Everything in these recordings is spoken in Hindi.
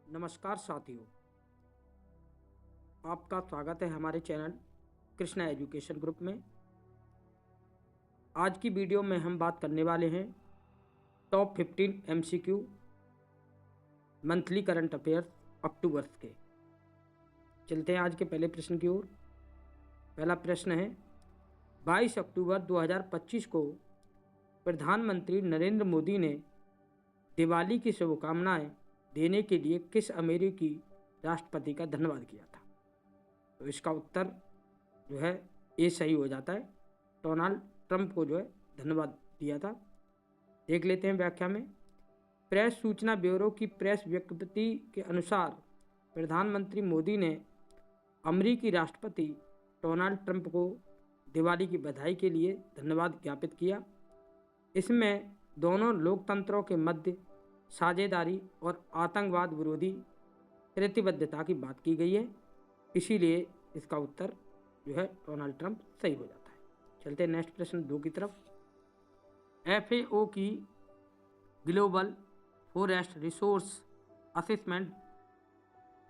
नमस्कार साथियों, आपका स्वागत है हमारे चैनल कृष्णा एजुकेशन ग्रुप में। आज की वीडियो में हम बात करने वाले हैं top 15 MCQ monthly current affairs October के। चलते हैं आज के पहले प्रश्न की ओर। पहला प्रश्न है, 22 अक्टूबर 2025 को प्रधानमंत्री नरेंद्र मोदी ने दिवाली की शुभकामनाएं देने के लिए किस अमेरिकी राष्ट्रपति का धन्यवाद किया था? तो इसका उत्तर जो है ए सही हो जाता है। डोनाल्ड ट्रंप को जो है धन्यवाद दिया था। देख लेते हैं व्याख्या में। प्रेस सूचना ब्यूरो की प्रेस विज्ञप्ति के अनुसार प्रधानमंत्री मोदी ने अमेरिकी राष्ट्रपति डोनाल्ड ट्रंप को दिवाली की बधाई के लिए धन्यवाद ज्ञापित किया। इसमें दोनों लोकतंत्रों के मध्य साझेदारी और आतंकवाद विरोधी प्रतिबद्धता की बात की गई है, इसीलिए इसका उत्तर जो है डोनाल्ड ट्रंप सही हो जाता है। चलते हैं नेक्स्ट प्रश्न 2 की तरफ। FAO की global forest resource assessment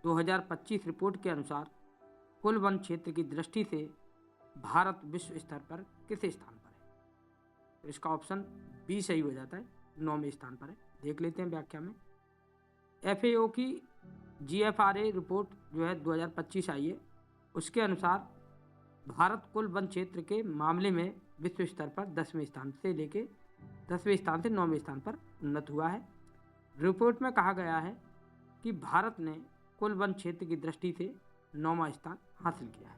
2025 report के अनुसार कुल वन क्षेत्र की दृष्टि से भारत विश्व स्तर पर किस स्थान पर है? तो इसका ऑप्शन बी सही हो जाता है, 9वें स्थान पर है। देख लेते हैं व्याख्या में। FAO की GFRA रिपोर्ट जो है 2025 आई है, उसके अनुसार भारत कुल वन क्षेत्र के मामले में विश्व स्तर पर 10वें स्थान से 9वें स्थान पर उन्नत हुआ है। रिपोर्ट में कहा गया है कि भारत ने कुल वन क्षेत्र की दृष्टि से 9वां स्थान हासिल किया है।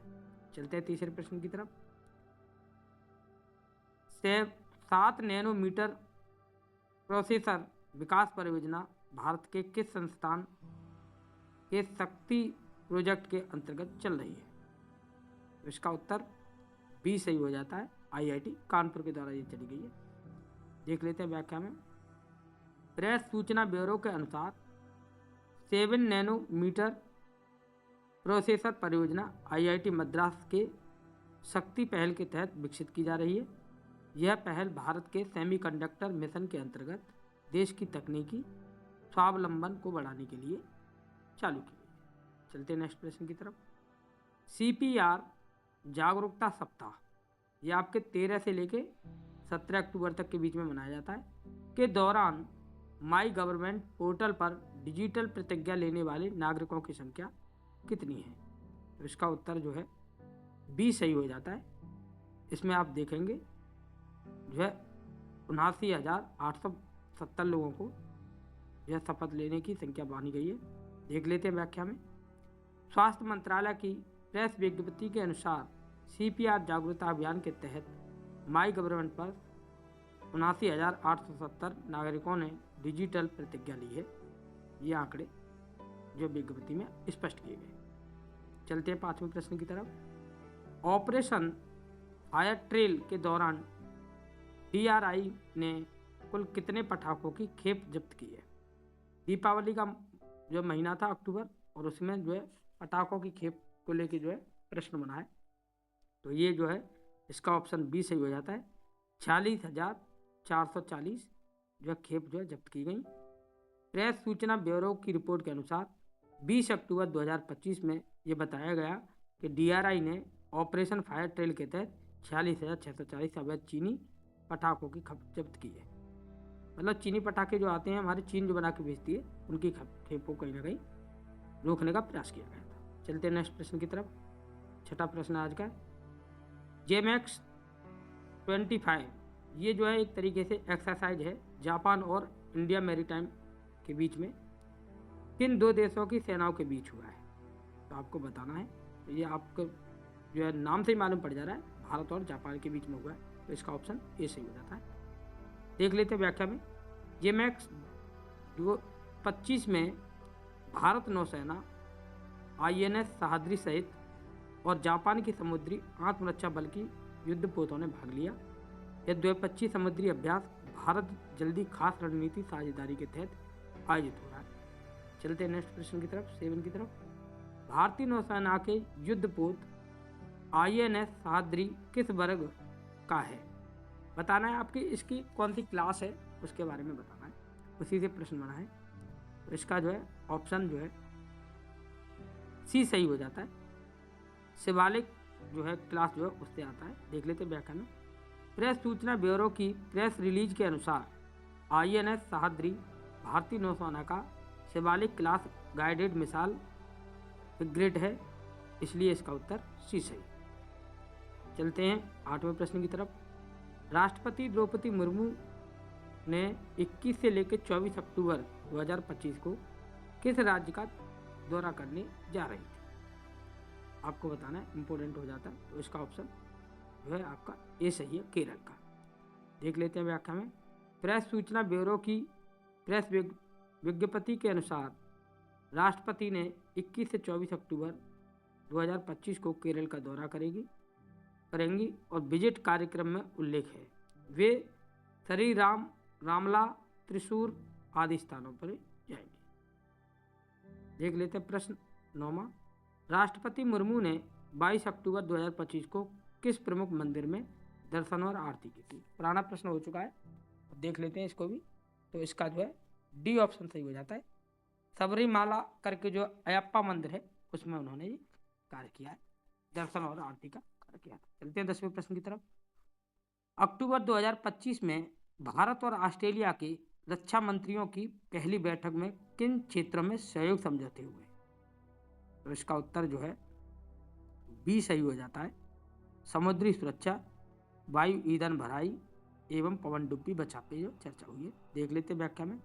चलते हैं तीसरे प्रश्न की तरफ। 7 नैनोमीटर प्रोसेसर विकास परियोजना भारत के किस संस्थान के शक्ति प्रोजेक्ट के अंतर्गत चल रही है? तो इसका उत्तर बी सही हो जाता है, IIT कानपुर के द्वारा ये चली गई है। देख लेते हैं व्याख्या में। प्रेस सूचना ब्यूरो के अनुसार 7 नैनोमीटर प्रोसेसर परियोजना IIT मद्रास के शक्ति पहल के तहत विकसित की जा रही है। यह पहल भारत के सेमीकंडक्टर मिशन के अंतर्गत देश की तकनीकी स्वावलंबन को बढ़ाने के लिए चालू की गई है। चलते हैं नेक्स्ट प्रश्न की तरफ। CPR जागरूकता सप्ताह ये आपके 13 से लेके 17 अक्टूबर तक के बीच में मनाया जाता है के दौरान माई गवर्नमेंट पोर्टल पर डिजिटल प्रतिज्ञा लेने वाले नागरिकों की संख्या कितनी है? तो इसका उत्तर जो है बी सही हो जाता है। इसमें आप देखेंगे जो है 79,870 लोगों को यह शपथ लेने की संख्या मानी गई है। देख लेते हैं व्याख्या में। स्वास्थ्य मंत्रालय की प्रेस विज्ञप्ति के अनुसार CPR जागरूकता अभियान के तहत माई गवर्नमेंट पर 79,870 नागरिकों ने डिजिटल प्रतिज्ञा ली है। ये आंकड़े जो विज्ञप्ति में स्पष्ट किए गए। चलते हैं 5वें प्रश्न की तरफ। ऑपरेशन फायर ट्रेल के दौरान DRI ने कुल कितने पटाखों की खेप जब्त की है? दीपावली का जो महीना था अक्टूबर, और उसमें जो है पटाखों की खेप को लेके जो है प्रश्न बना है, तो ये जो है इसका ऑप्शन बी सही हो जाता है। 46,440 जो है खेप जो है जब्त की गई। प्रेस सूचना ब्यूरो की रिपोर्ट के अनुसार 20 अक्टूबर 2025 में ये बताया गया कि DRI ने ऑपरेशन फायर ट्रेल के तहत 46,640 अवैध चीनी पटाखों की खप जब्त की है। मतलब चीनी पटाखे जो आते हैं हमारे चीन जो बना के बेचती है, उनकी खेप को कहीं ना कहीं रोकने का प्रयास किया गया था। चलते हैं नेक्स्ट प्रश्न की तरफ। छठा प्रश्न आज का JMAX 25 ये जो है एक तरीके से एक्सरसाइज है जापान और इंडिया मैरीटाइम के बीच में किन 2 देशों की सेनाओं के बीच हुआ है? तो आपको बताना है। तो ये आपको जो है नाम से ही मालूम पड़ जा रहा है, भारत और जापान के बीच में हुआ है, तो इसका ऑप्शन ए सही हो जाता है। देख लेते हैं व्याख्या में। JMAX 25 में भारत नौसेना INS सहाद्री सहित और जापान की समुद्री आत्मरक्षा बल की युद्धपोतों ने भाग लिया। यह द्विपक्षीय समुद्री अभ्यास भारत जल्दी खास रणनीति साझेदारी के तहत आयोजित हो रहा है। चलते हैं नेक्स्ट प्रश्न की तरफ, 7 की तरफ। भारतीय नौसेना के युद्धपोत INS सहाद्री किस वर्ग का है? बताना है आपकी इसकी कौन सी क्लास है, उसके बारे में बताना है, उसी से प्रश्न बना है। तो इसका जो है ऑप्शन जो है सी सही हो जाता है। शिवालिक जो है क्लास जो है उससे आता है। देख लेते हैं व्याख्या में। प्रेस सूचना ब्यूरो की प्रेस रिलीज के अनुसार INS सह्याद्री भारतीय नौसेना का Shivalik class guided missile frigate है, इसलिए इसका उत्तर सी सही। चलते हैं 8वें प्रश्न की तरफ। राष्ट्रपति द्रौपदी मुर्मू ने 21 से लेकर 24 अक्टूबर 2025 को किस राज्य का दौरा करने जा रही थी? आपको बताना है, इंपॉर्टेंट हो जाता है। तो इसका ऑप्शन जो है आपका ए सही है, केरल का। देख लेते हैं व्याख्या में। प्रेस सूचना ब्यूरो की प्रेस विज्ञप्ति के अनुसार राष्ट्रपति ने 21 से 24 अक्टूबर 2025 को केरल का दौरा करेंगी और विजिट कार्यक्रम में उल्लेख है वे श्रीराम रामला त्रिशूर आदि स्थानों पर जाएंगे। देख लेते हैं प्रश्न 9वां। राष्ट्रपति मुर्मू ने 22 अक्टूबर 2025 को किस प्रमुख मंदिर में दर्शन और आरती की थी? पुराना प्रश्न हो चुका है, देख लेते हैं इसको भी। तो इसका जो है डी ऑप्शन सही हो जाता है। सबरीमाला करके जो अयप्पा मंदिर है उसमें उन्होंने ये कार्य किया है, दर्शन और आरती का कार्य किया था। चलते हैं 10वें प्रश्न की तरफ। अक्टूबर 2025 में भारत और ऑस्ट्रेलिया के रक्षा मंत्रियों की पहली बैठक में किन क्षेत्रों में सहयोग समझौते हुए? तो इसका उत्तर जो है बी सही हो जाता है। समुद्री सुरक्षा, वायु ईंधन भराई एवं पनडुब्बी बचाव पे जो चर्चा हुई है। देख लेते हैं व्याख्या में।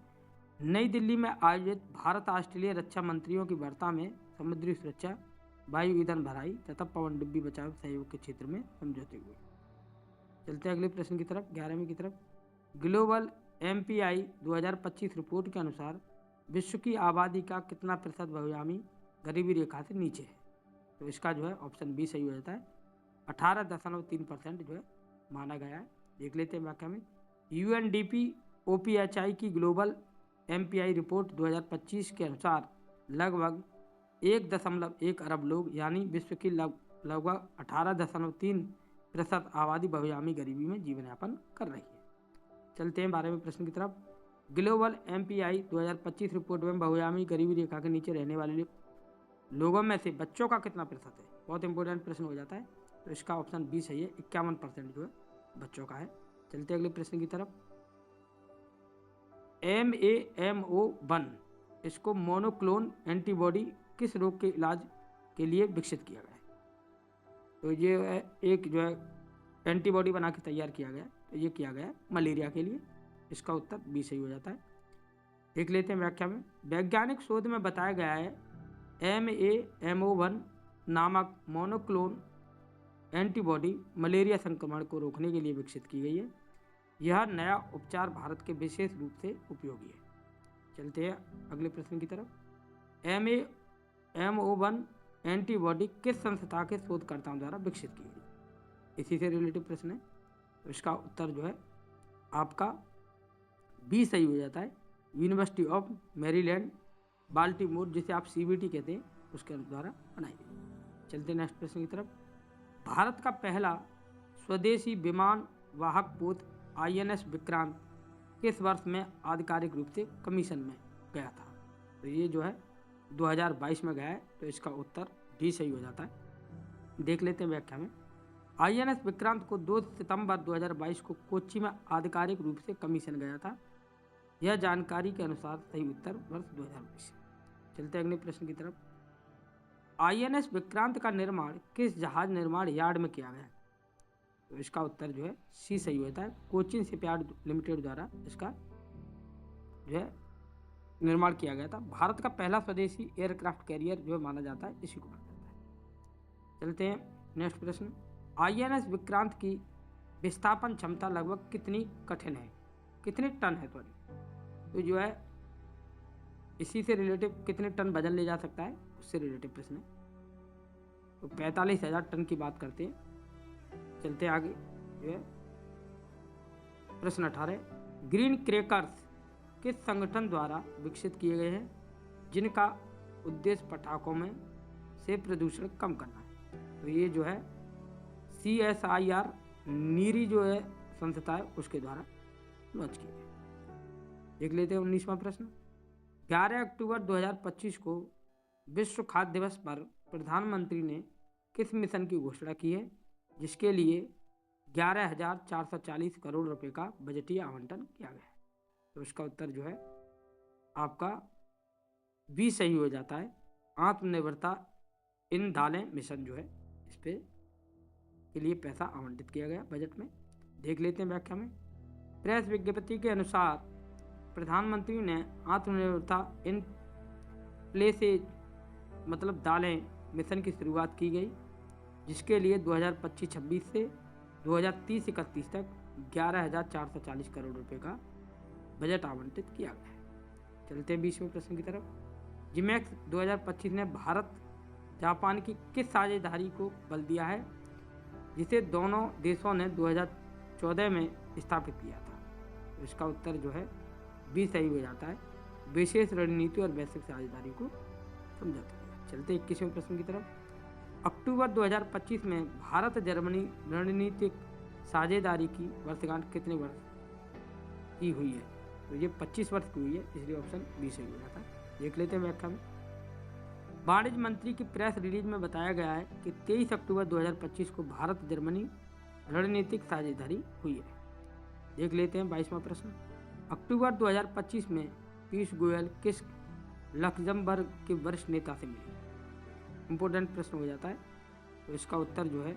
नई दिल्ली में आयोजित भारत ऑस्ट्रेलिया रक्षा मंत्रियों की वार्ता में समुद्री सुरक्षा, वायु ईंधन भराई तथा पनडुब्बी बचाव सहयोग के क्षेत्र में समझौते हुए। चलते हैं अगले प्रश्न की तरफ, 11वें की तरफ। ग्लोबल MPI 2025 रिपोर्ट के अनुसार विश्व की आबादी का कितना प्रतिशत बहुआयामी गरीबी रेखा से नीचे है? तो इसका जो है ऑप्शन बी सही हो जाता है। 18.3% जो है माना गया है। देख लेते हैं व्याख्या में। UNDP OPHI की ग्लोबल MPI रिपोर्ट 2025 के अनुसार लगभग 1.1 अरब लोग यानी विश्व की लगभग 18.3% आबादी बहुआयामी गरीबी में जीवन यापन कर रही है। चलते हैं 12वें प्रश्न की तरफ। ग्लोबल MPI 2025 रिपोर्ट में बहुआयामी गरीबी रेखा के नीचे रहने वाले लोगों में से बच्चों का कितना प्रतिशत है? बहुत इंपॉर्टेंट प्रश्न हो जाता है। तो इसका ऑप्शन बी सही है, 51% जो है बच्चों का है। चलते अगले प्रश्न की तरफ। MAMO1 इसको मोनोक्लोन एंटीबॉडी किस रोग के इलाज के लिए विकसित किया गया है? तो ये एक जो है एंटीबॉडी बना के तैयार किया गया है। तो ये किया गया है मलेरिया के लिए। इसका उत्तर बी सही हो जाता है। देख लेते हैं व्याख्या में। वैज्ञानिक शोध में बताया गया है MAMO1 नामक मोनोक्लोन एंटीबॉडी मलेरिया संक्रमण को रोकने के लिए विकसित की गई है। यह नया उपचार भारत के विशेष रूप से उपयोगी है। चलते हैं अगले प्रश्न की तरफ। MAMO1 एंटीबॉडी किस संस्था के शोधकर्ताओं द्वारा विकसित की गई? इसी से रिलेटिव प्रश्न है। तो इसका उत्तर जो है आपका बी सही हो जाता है। यूनिवर्सिटी ऑफ मैरीलैंड बाल्टीमोर, जिसे आप CBT कहते हैं, उसके द्वारा बनाई गई। चलते नेक्स्ट प्रश्न की तरफ। भारत का पहला स्वदेशी विमान वाहक पोत INS विक्रांत किस वर्ष में आधिकारिक रूप से कमीशन में गया था? तो ये जो है 2022 में गया है। तो इसका उत्तर डी सही हो जाता है। देख लेते हैं व्याख्या में। INS विक्रांत को 2 सितंबर 2022 को कोच्चि में आधिकारिक रूप से कमीशन गया था। यह जानकारी के अनुसार सही उत्तर वर्ष 2022। चलते अगले प्रश्न की तरफ। INS विक्रांत का निर्माण किस जहाज निर्माण यार्ड में किया गया? तो इसका उत्तर जो है सी सही होता है। कोचिन शिपयार्ड लिमिटेड द्वारा इसका जो है निर्माण किया गया था। भारत का पहला स्वदेशी एयरक्राफ्ट कैरियर जो माना जाता है, इसी को माना जाता है। चलते हैं नेक्स्ट प्रश्न। INS विक्रांत की विस्थापन क्षमता लगभग कितनी कठिन है, कितने टन है? तो जो है इसी से रिलेटिव कितने टन वजन ले जा सकता है, उससे रिलेटिव प्रश्न है। तो 45,000 टन की बात करते हैं। चलते आगे जो है प्रश्न 18। ग्रीन क्रैकर्स किस संगठन द्वारा विकसित किए गए हैं जिनका उद्देश्य पटाखों में से प्रदूषण कम करना है? तो ये जो है CSIR नीरी जो है संस्था है, उसके द्वारा लॉन्च किए गए। देख लेते हैं 19वां प्रश्न। 11 अक्टूबर 2025 को विश्व खाद्य दिवस पर प्रधानमंत्री ने किस मिशन की घोषणा की है, जिसके लिए 11,440 करोड़ रुपए का बजटीय आवंटन किया गया है? तो इसका उत्तर जो है आपका बी सही हो जाता है। आत्मनिर्भरता इन दालें मिशन जो है इस पे के लिए पैसा आवंटित किया गया बजट में। देख लेते हैं व्याख्या में। प्रेस विज्ञप्ति के अनुसार प्रधानमंत्री ने आत्मनिर्भरता इन प्लेसेज मतलब दालें मिशन की शुरुआत की गई, जिसके लिए 2025-26 से 2030-31 तक 11,440 करोड़ रुपए का बजट आवंटित किया गया है। चलते हैं 20वें प्रश्न की तरफ। जिमैक्स 2025 ने भारत जापान की किस साझेदारी को बल दिया है, जिसे दोनों देशों ने 2014 में स्थापित किया था? तो इसका उत्तर जो है बी सही हो जाता है। विशेष रणनीति और वैश्विक साझेदारी को समझौता किया। चलते 21वें प्रश्न की तरफ। अक्टूबर 2025 में भारत जर्मनी रणनीतिक साझेदारी की वर्षगांठ कितने वर्ष की हुई है? तो ये 25 वर्ष की हुई है, इसलिए ऑप्शन बी सही हो जाता है। देख लेते हैं व्याख्या में। वाणिज्य मंत्री की प्रेस रिलीज में बताया गया है कि 23 अक्टूबर 2025 को भारत जर्मनी रणनीतिक साझेदारी हुई है। देख लेते हैं 22वां प्रश्न। अक्टूबर 2025 में पीयूष गोयल किस लक्जमबर्ग के वरिष्ठ नेता से मिले? इंपॉर्टेंट प्रश्न हो जाता है, तो इसका उत्तर जो है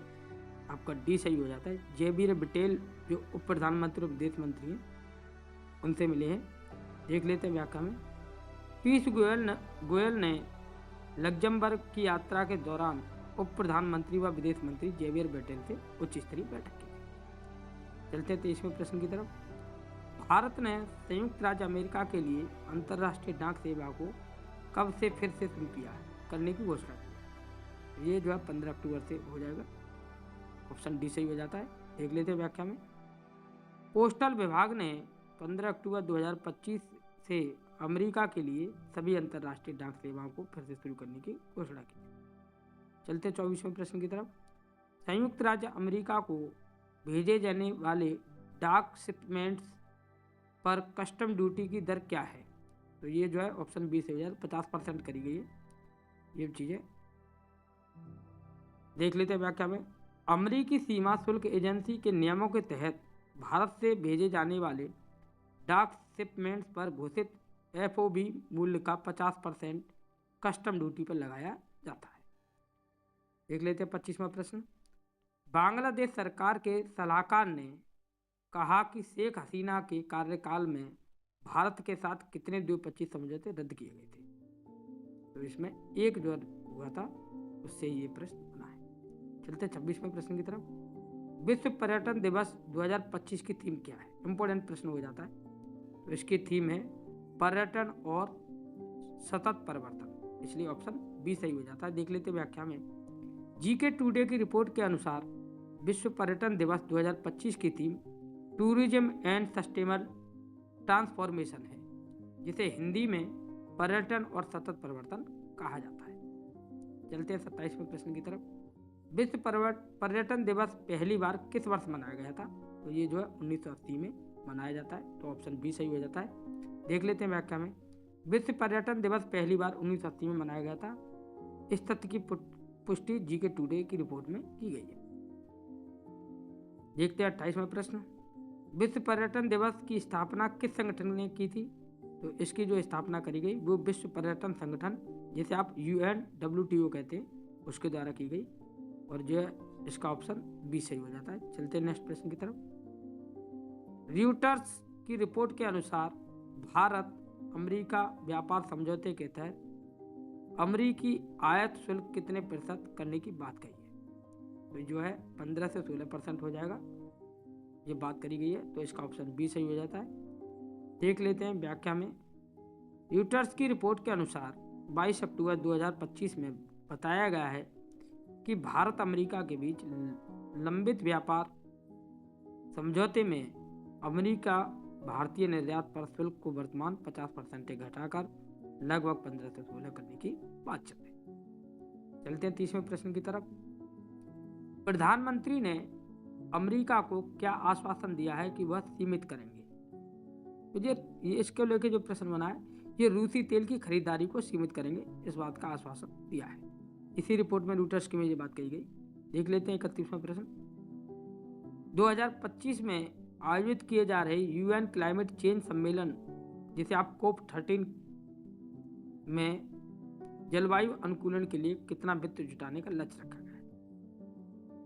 आपका डी सही हो जाता है। जेवियर बेटेल जो उप प्रधानमंत्री और विदेश मंत्री हैं उनसे मिले हैं। देख लेते हैं व्याख्या में। पीयूष गोयल ने लक्जमबर्ग की यात्रा के दौरान उप प्रधानमंत्री व विदेश मंत्री जेवियर बेटेल से उच्च स्तरीय बैठक की। चलते 23वें प्रश्न की तरफ। भारत ने संयुक्त राज्य अमेरिका के लिए अंतर्राष्ट्रीय डाक सेवा को कब से फिर से शुरू किया करने की घोषणा की? ये जो है 15 अक्टूबर से हो जाएगा। ऑप्शन डी सही हो जाता है। देख लेते हैं व्याख्या में। पोस्टल विभाग ने 15 अक्टूबर 2025 से अमेरिका के लिए सभी अंतर्राष्ट्रीय डाक सेवाओं को फिर से शुरू करने की घोषणा की। चलते 24वें प्रश्न की तरफ। संयुक्त राज्य अमेरिका को भेजे जाने वाले डाक शिपमेंट्स पर कस्टम ड्यूटी की दर क्या है? तो ये जो है ऑप्शन बी से 50% करी गई है ये चीज़ें। देख लेते हैं व्याख्या में। अमेरिकी सीमा शुल्क एजेंसी के नियमों के तहत भारत से भेजे जाने वाले डाक शिपमेंट्स पर घोषित FOB मूल्य का 50% कस्टम ड्यूटी पर लगाया जाता है। देख लेते हैं 25वां प्रश्न। बांग्लादेश सरकार के सलाहकार ने कहा कि शेख हसीना के कार्यकाल में भारत के साथ कितने द्विपक्षीय समझौते रद्द किए गए थे? तो इसमें एक जो हुआ था उससे ये प्रश्न बना है। चलते 26वें प्रश्न की तरफ। विश्व पर्यटन दिवस 2025 की थीम क्या है? इंपॉर्टेंट प्रश्न हो जाता है। तो इसकी थीम है पर्यटन और सतत परिवर्तन, इसलिए ऑप्शन बी सही हो जाता है। देख लेते व्याख्या में। जीके टुडे की रिपोर्ट के अनुसार विश्व पर्यटन दिवस 2025 की theme tourism and sustainable transformation है, जिसे हिंदी में पर्यटन और सतत परिवर्तन कहा जाता है। चलते हैं 27वें प्रश्न की तरफ। विश्व पर्यटन दिवस पहली बार किस वर्ष मनाया गया था? तो ये जो है 1980 में मनाया जाता है, तो ऑप्शन बी सही हो जाता है। देख लेते हैं व्याख्या में। विश्व पर्यटन दिवस पहली बार 1980 में मनाया गया था। इस तथ्य की पुष्टि जीके टुडे की रिपोर्ट में की गई है। देखते हैं 28वां प्रश्न। विश्व पर्यटन दिवस की स्थापना किस संगठन ने की थी? तो इसकी जो स्थापना करी गई वो विश्व पर्यटन संगठन, जिसे आप UNWTO कहते हैं, उसके द्वारा की गई, और जो है इसका ऑप्शन बी सही हो जाता है। चलते हैं नेक्स्ट प्रश्न की तरफ। र्यूटर्स की रिपोर्ट के अनुसार भारत अमेरिका व्यापार समझौते के तहत अमेरिकी आयात शुल्क कितने प्रतिशत करने की बात कही है? तो जो है 15 से 16% हो जाएगा, ये बात करी गई है, तो इसका ऑप्शन बी सही हो जाता है। देख लेते हैं व्याख्या में। र्यूटर्स की रिपोर्ट के अनुसार 22 अक्टूबर 2025 में बताया गया है कि भारत अमेरिका के बीच लंबित व्यापार समझौते में अमेरिका भारतीय निर्यात पर शुल्क को वर्तमान 50% घटाकर लगभग 15 से 16 करने की बात चल रही है। चलते हैं 30वें प्रश्न की तरफ। प्रधानमंत्री ने अमेरिका को क्या आश्वासन दिया है कि वह सीमित करेंगे? तो ये इसको लेकर जो प्रश्न बना है ये रूसी तेल की खरीदारी को सीमित करेंगे, इस बात का आश्वासन दिया है। इसी रिपोर्ट में रूटर्स की में ये बात कही गई। देख लेते हैं 31वां प्रश्न। 2025 में आयोजित किए जा रहे यूएन क्लाइमेट चेंज सम्मेलन, जिसे आप COP13 में जलवायु अनुकूलन के लिए कितना वित्त जुटाने का लक्ष्य रखा गया है?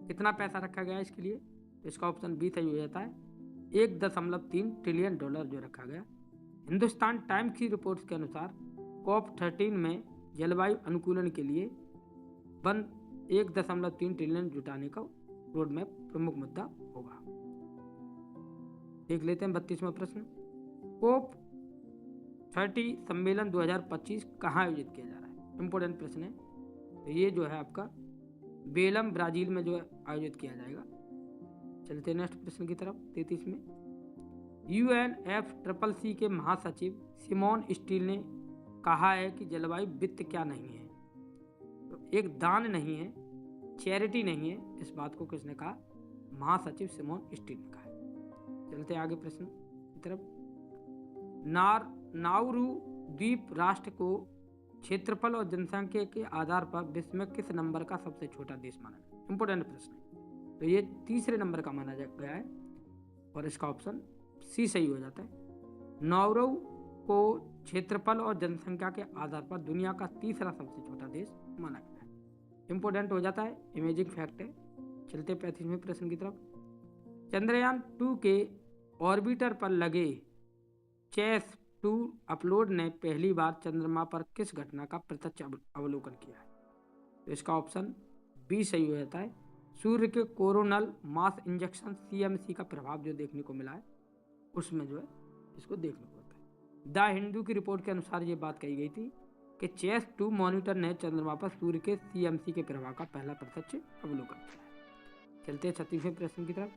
कितना पैसा रखा गया है इसके लिए? तो इसका ऑप्शन बी सही हो जाता है, 1.3 ट्रिलियन डॉलर जो रखा गया। हिंदुस्तान टाइम्स की रिपोर्ट्स के अनुसार COP13 में जलवायु अनुकूलन के लिए 1.3 ट्रिलियन जुटाने का रोड मैप प्रमुख मुद्दा होगा। देख लेते हैं 32वां प्रश्न। COP30 सम्मेलन 2025 कहाँ आयोजित किया जा रहा है? इंपॉर्टेंट प्रश्न है। तो ये जो है आपका बेलम, ब्राजील में जो आयोजित किया जाएगा। चलते हैं नेक्स्ट प्रश्न की तरफ। 33 में UNFCCC के महासचिव सिमोन स्टील ने कहा है कि जलवायु वित्त क्या नहीं है? तो एक दान नहीं है, चैरिटी नहीं है, इस बात को किसने कहा? महासचिव सिमोन स्टील ने कहा है। चलते आगे प्रश्न की तरफ। नाउरू द्वीप राष्ट्र को क्षेत्रफल और जनसंख्या के आधार पर विश्व में किस नंबर का सबसे छोटा देश माना गया? इंपोर्टेंट प्रश्न है। तो ये तीसरे नंबर का माना गया है और इसका ऑप्शन सी सही हो जाता है। नाउरू को क्षेत्रफल और जनसंख्या के आधार पर दुनिया का तीसरा सबसे छोटा देश माना गया है। इंपोर्टेंट हो जाता है, इमेजिंग फैक्ट है। चलते 35वें प्रश्न की तरफ। चंद्रयान 2 के ऑर्बिटर पर लगे चेस-2 अपलोड ने पहली बार चंद्रमा पर किस घटना का प्रत्यक्ष अवलोकन किया है? तो इसका ऑप्शन बी सही हो जाता है, सूर्य के कोरोनल मास इंजेक्शन CMC का प्रभाव जो देखने को मिला है, उसमें जो है इसको देखने को होता है। द हिंदू की रिपोर्ट के अनुसार ये बात कही गई थी कि चेस-2 मॉनिटर ने चंद्रमा पर सूर्य के CMC के प्रभाव का पहला प्रत्यक्ष अवलोकन किया है। चलते हैं 36वें प्रश्न की तरफ।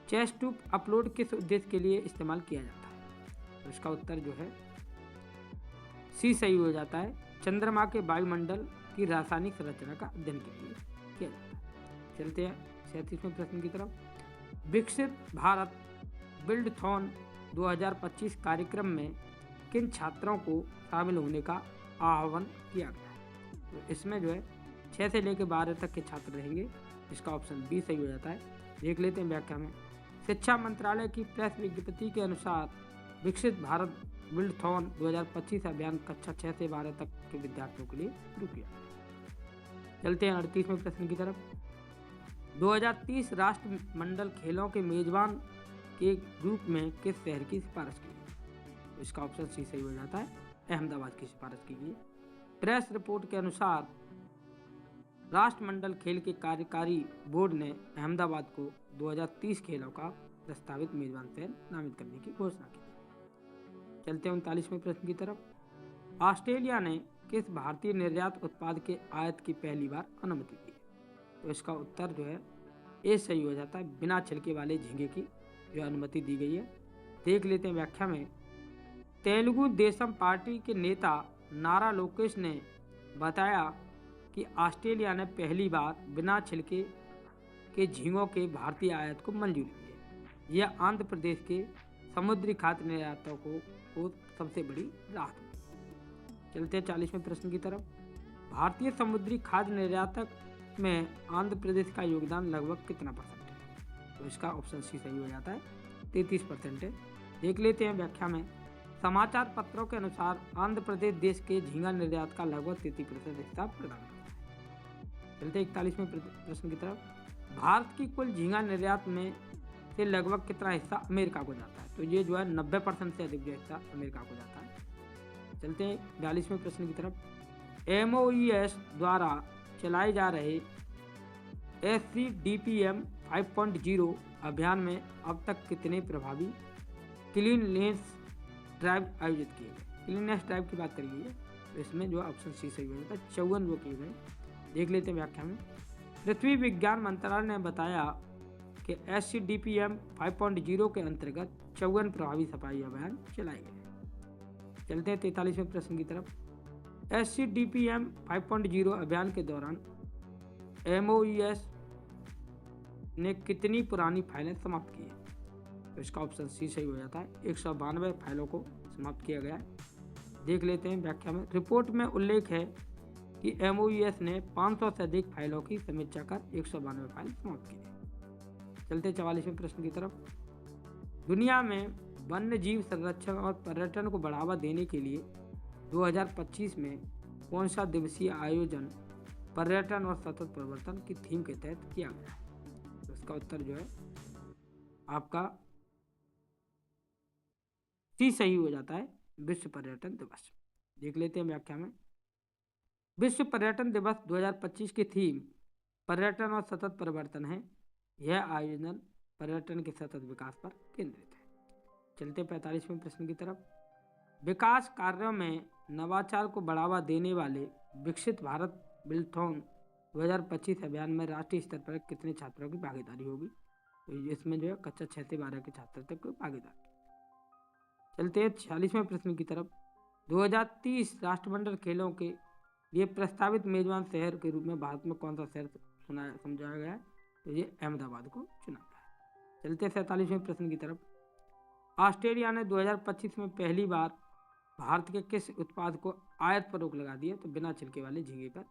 चेस-2 अपलोड किस उद्देश्य के लिए इस्तेमाल किया जाता है? तो इसका उत्तर जो है सी सही हो जाता है, चंद्रमा के वायुमंडल की रासायनिक संरचना का अध्ययन के लिए किया जाता है। चलते हैं 37वें प्रश्न की तरफ। विकसित भारत बिल्डथॉन 2025 कार्यक्रम में किन छात्रों को शामिल होने का आह्वान किया गया है? तो इसमें जो है 6 से लेकर 12 तक के छात्र रहेंगे, इसका ऑप्शन बी सही हो जाता है। देख लेते हैं व्याख्या में। शिक्षा मंत्रालय की प्रेस विज्ञप्ति के अनुसार विकसित भारत बिल्डथॉन 2025 अभियान कक्षा 6 से 12 तक के विद्यार्थियों के लिए शुरू किया। चलते हैं 38वें प्रश्न की तरफ। 2030 राष्ट्रमंडल खेलों के मेजबान के रूप में किस शहर की सिफारिश की गई? तो इसका ऑप्शन सी सही हो जाता है, अहमदाबाद की सिफारिश की गई। प्रेस रिपोर्ट के अनुसार राष्ट्रमंडल खेल के कार्यकारी बोर्ड ने अहमदाबाद को 2030 खेलों का प्रस्तावित मेजबान शहर नामित करने की घोषणा की। चलते हैं 39वें प्रश्न की तरफ। ऑस्ट्रेलिया ने किस भारतीय निर्यात उत्पाद के आयात की पहली बार अनुमति दी? तो इसका उत्तर जो है ए सही हो जाता है, बिना छिलके वाले झींगे की जो अनुमति दी गई है। देख लेते हैं व्याख्या में। तेलुगु देशम पार्टी के नेता नारा लोकेश ने बताया कि ऑस्ट्रेलिया ने पहली बार बिना छिलके के झींगों के भारतीय आयात को मंजूरी दी है। यह आंध्र प्रदेश के समुद्री खाद्य निर्यातकों को सबसे बड़ी राहत है। चलते हैं 40वें प्रश्न की तरफ। भारतीय समुद्री खाद्य निर्यातक में आंध्र प्रदेश का योगदान लगभग कितना परसेंट है? तो इसका ऑप्शन सी सही हो जाता है, 33% है। देख लेते हैं व्याख्या में। समाचार पत्रों के अनुसार आंध्र प्रदेश देश के झींगा निर्यात का लगभग 33% हिस्सा प्रदान करता है। चलते 41वें प्रश्न की तरफ। भारत की कुल झींगा निर्यात में से लगभग कितना हिस्सा अमेरिका को जाता है? तो ये जो है 90% से अधिक जो हिस्सा अमेरिका को जाता है। चलते हैं 42वें प्रश्न की तरफ। MOES द्वारा चलाए जा रहे SCDPM 5.0 अभियान में अब तक कितने प्रभावी क्लीननेस ड्राइव आयोजित किए गए? क्लीननेस ड्राइव की बात करी गई है, तो इसमें जो ऑप्शन सी सही हो जाता है, 54 वो किए गए। देख लेते हैं व्याख्या में। पृथ्वी विज्ञान मंत्रालय ने बताया कि SCDPM 5.0 के अंतर्गत 54 प्रभावी सफाई अभियान चलाए गए। चलते हैं 43वें प्रश्न की तरफ। SCDPM 5.0 अभियान के दौरान MOES ने कितनी पुरानी फाइलें समाप्त की हैं? तो इसका ऑप्शन सी सही हो जाता है, 192 फाइलों को समाप्त किया गया है। देख लेते हैं व्याख्या में। रिपोर्ट में उल्लेख है कि MOES ने 500 से अधिक फाइलों की समीक्षा कर 192 फाइल समाप्त की है। चलते 44वें प्रश्न की तरफ। दुनिया में वन्य जीव संरक्षण और पर्यटन को बढ़ावा देने के लिए 2025 में कौन सा दिवसीय आयोजन पर्यटन और सतत परिवर्तन की थीम के तहत किया गया है? तो इसका उत्तर जो है आपका सी सही हो जाता है, विश्व पर्यटन दिवस। देख लेते हैं व्याख्या में। विश्व पर्यटन दिवस 2025 की थीम पर्यटन और सतत परिवर्तन है। यह आयोजन पर्यटन के सतत विकास पर केंद्रित है। चलते 45वें प्रश्न की तरफ। विकास कार्यों में नवाचार को बढ़ावा देने वाले विकसित भारत बिल्थॉन 2025 अभियान में राष्ट्रीय स्तर पर कितने छात्रों की भागीदारी होगी? तो इसमें जो है कक्षा 6 से 12 के छात्र तक को भागीदारी। चलते हैं 46वें प्रश्न की तरफ। 2030 राष्ट्रमंडल खेलों के लिए प्रस्तावित मेजबान शहर के रूप में भारत में कौन सा शहर समझाया गया है? तो ये अहमदाबाद को चुना गया है। चलते हैं 47वें प्रश्न की तरफ। ऑस्ट्रेलिया ने 2025 में पहली बार भारत के किस उत्पाद को आयात पर रोक लगा दी है? तो बिना छिलके वाले झींगे पर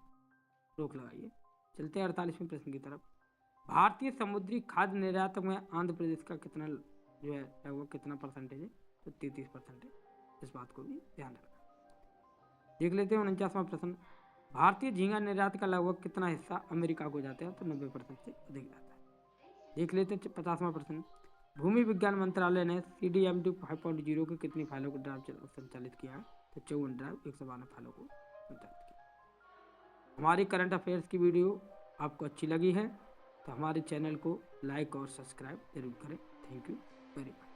रोक लगाई है। चलते हैं 48वें प्रश्न की तरफ। भारतीय समुद्री खाद्य निर्यातक में आंध्र प्रदेश का कितना जो है वो कितना परसेंटेज है? तो 33%। इस बात को भी ध्यान रखना। देख लेते हैं 49वां प्रश्न। भारतीय झींगा निर्यात का लगभग कितना हिस्सा अमेरिका को जाता है? तो 90% से अधिक जाता है। देख लेते हैं 50वां प्रश्न। भूमि विज्ञान मंत्रालय ने CDMD 5.0 की कितनी फाइलों को ड्राइव संचालित किया है? तो 54 ड्राइव 152 फाइलों को संचालित किया। हमारी करंट अफेयर्स की वीडियो आपको अच्छी लगी है तो हमारे चैनल को लाइक और सब्सक्राइब जरूर करें। Thank you very much.